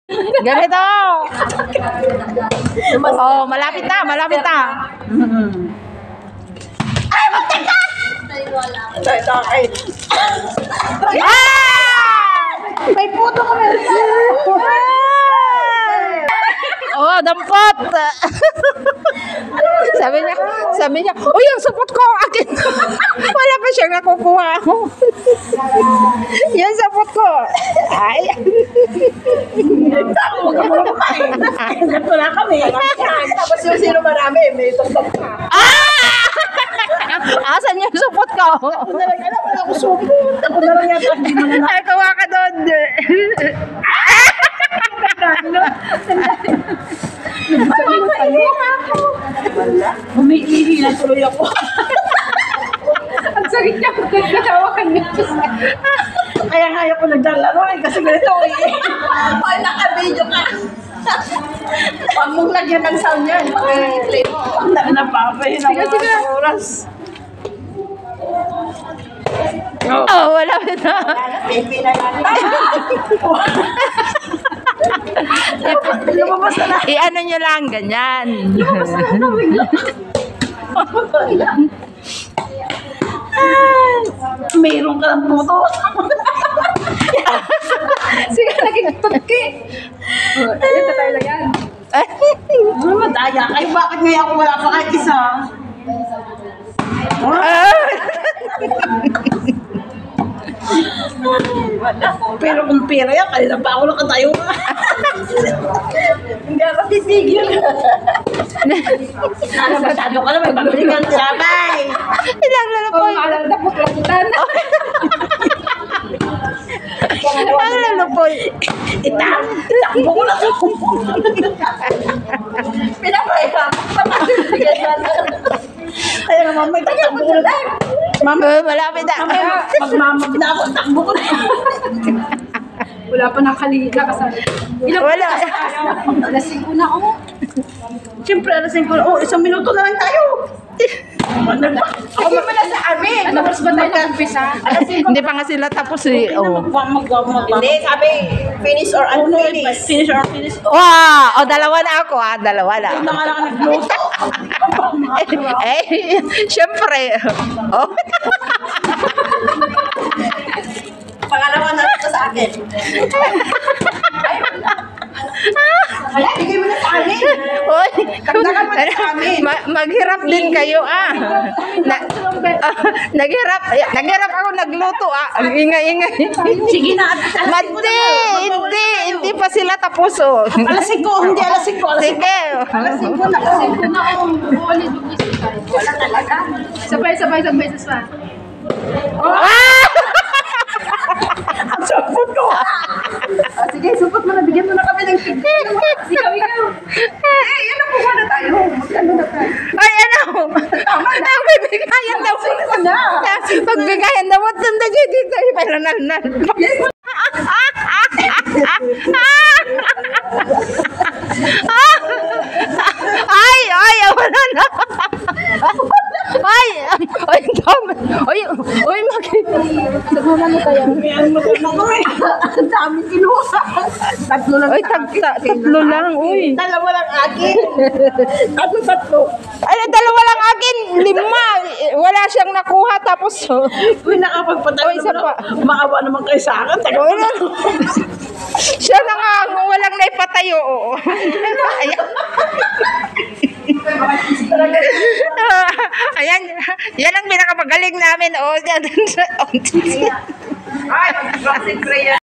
Ganito. Oh, malapit na, malapit na. Ay, magtaka! May puto ko na. Oh, dampot. sabi niya, oh, yung supot ko, akin. Wala pa siyang nakukuha. Yung supot ko. Ay. Ganito na kami. Tapos yung sino marami, may tagtag ka. Asan yung supot ko? Ako na lang, alam, wala ko supot. Ako na lang yata, hindi mo na. Ay, kawa ka doon. Umiihi na tuloy ako. Ang sakit niya kung nagkatawakan niya. Kaya nga ako naglalaro eh, kasi ganito eh. Ay, naka-video ka. Huwag mong lagyan ng sound yan. Pag-play mo. Napapahin ako ng oras. Oh, wala na. Baby na lang. Lumabas na lang. I-ano nyo lang, ganyan. Mayroon ka ng puto. Sige, naging tutki. Ito tayo na yan. Madaya kayo. Bakit ngayon ako wala pa kahit isa? Pero kung pera yan, kanina pa ako nakatayo. Hindi ako titigil. Masyado ka na, may pabiligan siya, bay. Ilang lalapoy. Ang lalapoy. Takbo ko na sa kumpo. Pinapahirap. Kaya naman may takbo ko na. Malapit na. Magmamag na ako, takbo ko na. Wala pa nakalita kasi. Wala. Lasing ko na ako. Siyempre, alasin ko, oh, 1 minuto na lang tayo. Ako mo na sa amin. Ano oras ba tayo nag-umpisa? Hindi pa nga sila tapos eh. Oh. Hindi, sabi, finish or unfinish. Finish or unfinish. Wow! O, dalawa na ako dalawa na. Ito na nga lang nagluto. Syempre. Oh. Pangalawa na ito sa akin. Wala, bigay mo na sa amin. Oy, Dagdagan mo na sa amin. maghirap din kayo naghirap ako nagluto Ang ingay-ingay. Sige na, Hindi pa sila tapos oh. Alasing ko, hindi alasing ko. Sige. Alasing ko na. Ito na ako. Ulit. Wala talaga. Sabay. Ang supot ko. Sige, supot mo na. Bigyan mo na kami ng tigil. Ikaw. Ano po na tayo? Magkano na tayo? Ay, ano? Ang bibigayan daw. Pagbigayan daw. Dito. Ipalanal. Ay, wala na. Ay, dami. Ay, Saguna mo tayo. Ang dami kinuha. Tatlo lang Ay, sa akin. tatlo lang, uy. Dalawa lang akin. Tatlo. Ay, dalawa lang akin, 5. Wala siyang nakuha, tapos, Uy, nakapagpatayo Uy, isa naman. pa. Maawa naman kayo sa akin. Teka, wala. Siya na nga, walang naipatayo, oo. Ayan, yan ang pinakamagaling namin, oh. Ay, mag-boxing prayer.